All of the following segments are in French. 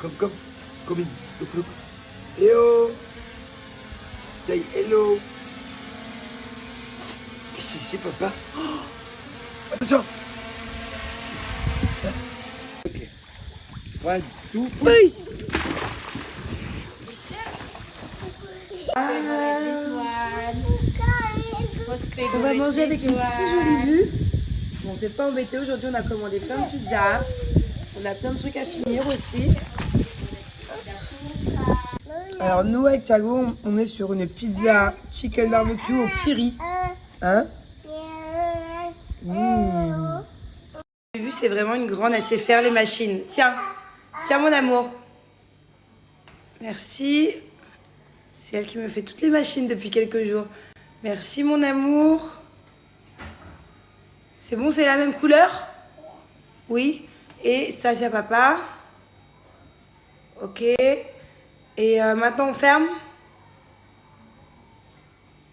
Come in. Look. Hello. Say hello. Qu'est-ce que c'est, papa? Oh, attention. Ok. 1, 2, Pousse. On va manger avec une si jolie vue. Bon, on s'est pas embêté aujourd'hui, on a commandé plein de pizzas. On a plein de trucs à finir aussi. Alors nous avec Thiago, on est sur une pizza chicken barbecue au kiri. Hein? J'ai vu, c'est vraiment une grande, elle sait faire les machines. Tiens mon amour. Merci. C'est elle qui me fait toutes les machines depuis quelques jours. Merci mon amour. C'est bon, c'est la même couleur? Oui. Et ça, c'est à papa. Ok. Et maintenant, on ferme.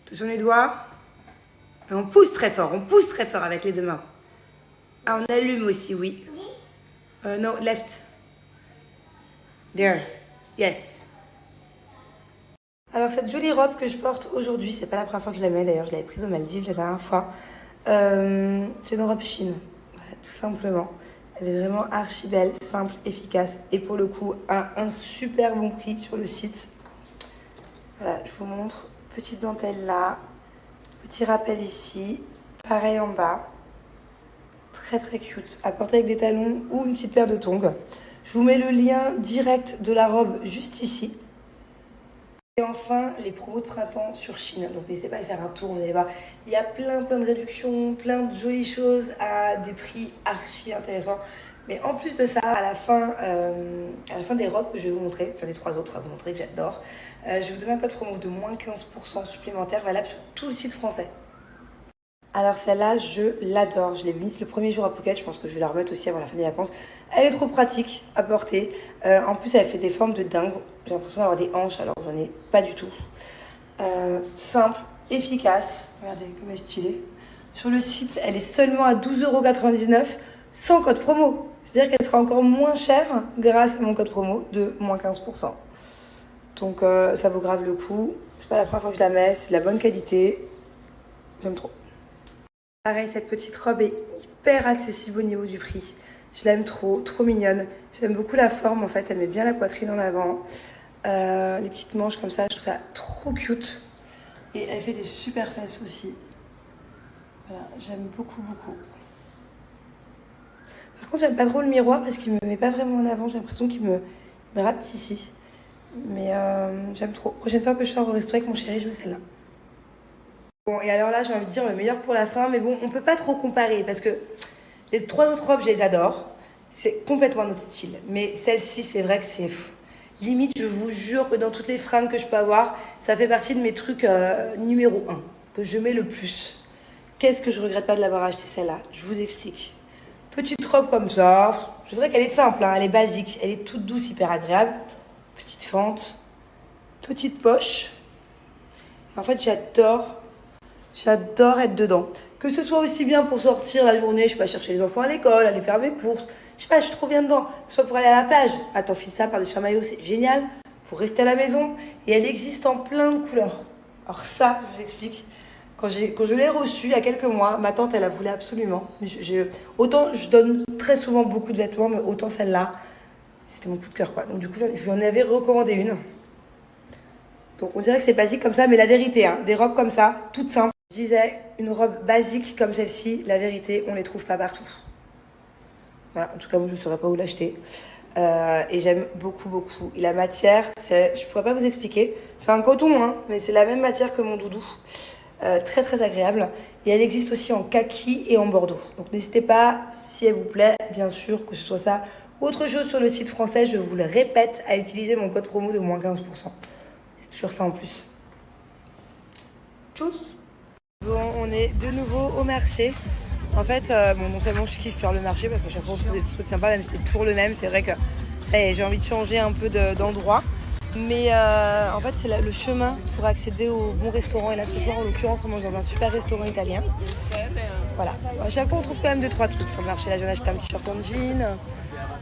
Tous sur les doigts. Et on pousse très fort avec les deux mains. Ah, on allume aussi, oui. No, left. There. Yes. Alors, cette jolie robe que je porte aujourd'hui, c'est pas la première fois que je la mets d'ailleurs, je l'avais prise aux Maldives la dernière fois. C'est une robe chine, voilà, tout simplement. Elle est vraiment archi belle, simple, efficace et pour le coup, à un super bon prix sur le site. Voilà, je vous montre. Petite dentelle là, petit rappel ici, pareil en bas. Très très cute, à porter avec des talons ou une petite paire de tongs. Je vous mets le lien direct de la robe juste ici. Et enfin, les promos de printemps sur Chine. Donc n'hésitez pas à aller faire un tour, vous allez voir. Il y a plein de réductions, plein de jolies choses à des prix archi intéressants. Mais en plus de ça, à la fin des robes que je vais vous montrer, j'en ai 3 autres à vous montrer que j'adore, je vais vous donner un code promo de moins 15% supplémentaire valable sur tout le site français. Alors celle-là, je l'adore. Je l'ai mise le premier jour à Phuket. Je pense que je vais la remettre aussi avant la fin des vacances. Elle est trop pratique à porter. En plus, elle fait des formes de dingue. J'ai l'impression d'avoir des hanches, alors j'en ai pas du tout. Simple, efficace. Regardez comme elle est stylée. Sur le site, elle est seulement à 12,99 € sans code promo. C'est-à-dire qu'elle sera encore moins chère grâce à mon code promo de moins 15%. Donc ça vaut grave le coup. C'est pas la première fois que je la mets. C'est de la bonne qualité. J'aime trop. Pareil, cette petite robe est hyper accessible au niveau du prix. Je l'aime trop mignonne. J'aime beaucoup la forme, en fait, elle met bien la poitrine en avant. Les petites manches comme ça, je trouve ça trop cute. Et elle fait des super fesses aussi. Voilà, j'aime beaucoup. Par contre, j'aime pas trop le miroir parce qu'il me met pas vraiment en avant. J'ai l'impression qu'il me rate ici. Mais j'aime trop. Prochaine fois que je sors au resto avec mon chéri, je mets celle-là. Bon, et alors là, j'ai envie de dire le meilleur pour la fin, mais bon, on peut pas trop comparer parce que les 3 autres robes, je les adore. C'est complètement notre style. Mais celle-ci, c'est vrai que c'est limite, je vous jure que dans toutes les fringues que je peux avoir, ça fait partie de mes trucs numéro 1, que je mets le plus. Qu'est-ce que je regrette pas de l'avoir acheté celle-là? Je vous explique. Petite robe comme ça, je dirais qu'elle est simple, hein, elle est basique, elle est toute douce, hyper agréable. Petite fente, petite poche. En fait, j'adore être dedans. Que ce soit aussi bien pour sortir la journée, je sais pas, chercher les enfants à l'école, aller faire mes courses. Je sais pas, je suis trop bien dedans. Que ce soit pour aller à la plage. Attends, file ça par-dessus un maillot, c'est génial. Pour rester à la maison. Et elle existe en plein de couleurs. Alors ça, je vous explique. Quand je l'ai reçue il y a quelques mois, ma tante, elle la voulait absolument. Autant je donne très souvent beaucoup de vêtements, mais autant celle-là, c'était mon coup de cœur, quoi. Donc du coup, je lui en avais recommandé une. Donc on dirait que c'est basique comme ça, mais la vérité, hein, des robes comme ça, toutes simples. Je disais, une robe basique comme celle-ci, la vérité, on ne les trouve pas partout. Voilà, en tout cas, moi, je ne saurais pas où l'acheter. Et j'aime beaucoup. Et la matière, je ne pourrais pas vous expliquer. C'est un coton, hein, mais c'est la même matière que mon doudou. Très agréable. Et elle existe aussi en kaki et en bordeaux. Donc n'hésitez pas, si elle vous plaît, bien sûr, que ce soit ça. Autre chose sur le site français, je vous le répète, à utiliser mon code promo de moins 15%. C'est toujours ça en plus. Tchuss! Bon, on est de nouveau au marché. En fait, non seulement je kiffe faire le marché parce que chaque fois on trouve des trucs sympas, même si c'est toujours le même. C'est vrai que ça y est, j'ai envie de changer un peu d'endroit. Mais en fait, c'est le chemin pour accéder au bon restaurant. Et là, ce soir, en l'occurrence, on mange dans un super restaurant italien. Voilà. À chaque fois, on trouve quand même 2-3 trucs sur le marché. Là, j'en ai acheté un t-shirt en jean.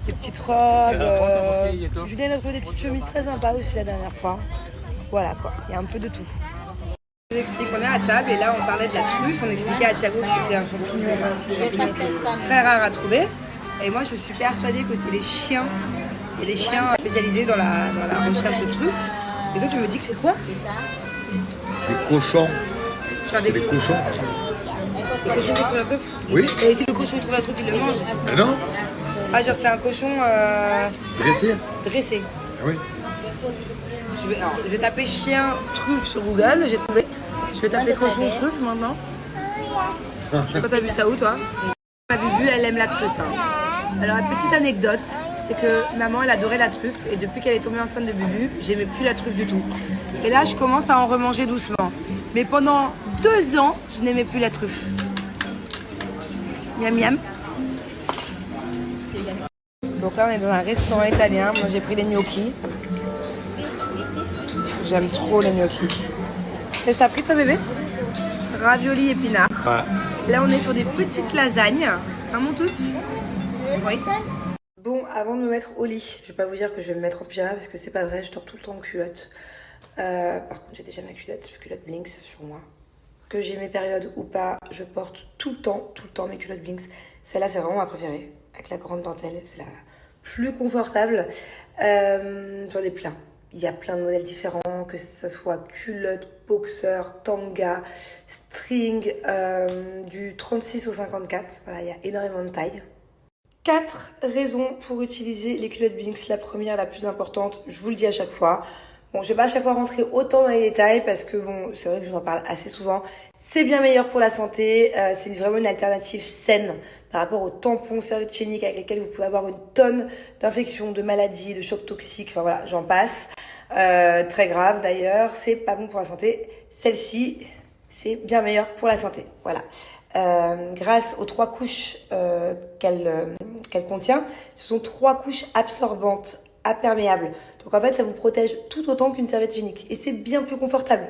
des petites robes. Julien a trouvé des petites chemises très sympas aussi la dernière fois. Voilà quoi, il y a un peu de tout. Je vous explique, on est à table et là on parlait de la truffe. On expliquait à Thiago que c'était un champignon très rare à trouver. Et moi je suis persuadée que c'est les chiens. Il y a des chiens spécialisés dans la recherche de truffes. Et toi tu me dis que c'est quoi? Des cochons. Genre C'est des cochons. des cochons qui trouvent la truffe? Oui. Et si le cochon trouve la truffe, il le mange? Mais non. Ah genre c'est un cochon Dressé. dressé. Ah oui. Je vais taper chien truffe sur Google, j'ai trouvé. Je vais taper cochon truffe maintenant. Je sais pas, t'as vu ça où toi? Ma Bubu, elle aime la truffe. Hein. Alors, la petite anecdote, c'est que maman, elle adorait la truffe. Et depuis qu'elle est tombée enceinte de Bubu, j'aimais plus la truffe du tout. Et là, je commence à en remanger doucement. Mais pendant 2 ans, je n'aimais plus la truffe. Miam miam. Donc là, on est dans un restaurant italien. Moi, j'ai pris des gnocchis. J'aime trop les gnocchis. Qu'est-ce que t'as pris, toi, bébé? Ravioli épinards. Ouais. Là, on est sur des petites lasagnes. Maman, toutes? Oui. Bon, avant de me mettre au lit, je vais pas vous dire que je vais me mettre en pyjama parce que c'est pas vrai, je dors tout le temps en culotte. Par contre, j'ai déjà ma culotte Blinks sur moi. Que j'ai mes périodes ou pas, je porte tout le temps mes culottes Blinks. Celle-là, c'est vraiment ma préférée. Avec la grande dentelle, c'est la plus confortable. J'en ai plein. Il y a plein de modèles différents, que ce soit culotte, boxer, tanga, string, du 36 au 54. Voilà, il y a énormément de tailles. 4 raisons pour utiliser les culottes Blinks. La première, la plus importante, je vous le dis à chaque fois. Bon, je vais pas à chaque fois rentrer autant dans les détails parce que bon, c'est vrai que je vous en parle assez souvent. C'est bien meilleur pour la santé. C'est vraiment une alternative saine par rapport aux tampons, serviettes hygiéniques avec lesquels vous pouvez avoir une tonne d'infections, de maladies, de chocs toxiques. Enfin voilà, j'en passe. Très grave d'ailleurs. C'est pas bon pour la santé. Celle-ci, c'est bien meilleur pour la santé. Voilà. Grâce aux 3 couches qu'elle contient, ce sont 3 couches absorbantes, imperméables. Donc en fait, ça vous protège tout autant qu'une serviette hygiénique. Et c'est bien plus confortable.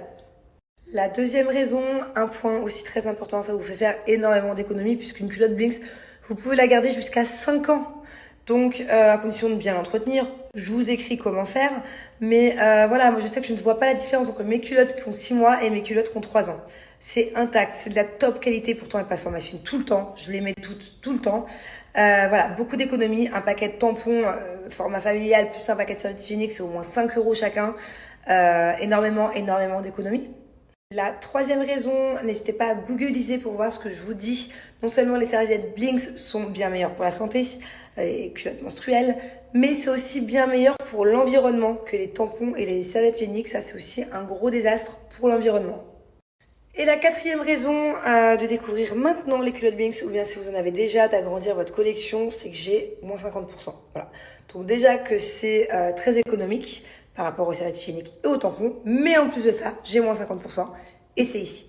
La deuxième raison, un point aussi très important, ça vous fait faire énormément d'économies puisqu'une culotte Blinks, vous pouvez la garder jusqu'à 5 ans. Donc à condition de bien l'entretenir, je vous écris comment faire. Mais voilà, moi je sais que je ne vois pas la différence entre mes culottes qui ont 6 mois et mes culottes qui ont 3 ans. C'est intact, c'est de la top qualité, pourtant elles passent en machine tout le temps, je les mets toutes tout le temps. Voilà, beaucoup d'économies, un paquet de tampons format familial plus un paquet de serviettes hygiéniques, c'est au moins 5 € chacun. Énormément d'économies. La troisième raison, n'hésitez pas à googliser pour voir ce que je vous dis. Non seulement les serviettes Blinks sont bien meilleures pour la santé, les culottes menstruelles, mais c'est aussi bien meilleur pour l'environnement que les tampons et les serviettes hygiéniques. Ça, c'est aussi un gros désastre pour l'environnement. Et la quatrième raison de découvrir maintenant les culottes Blinks, ou bien si vous en avez déjà, d'agrandir votre collection, c'est que j'ai moins 50%. Voilà. Donc déjà que c'est très économique par rapport aux serviettes hygiéniques et aux tampons, mais en plus de ça, j'ai moins 50%, et c'est ici.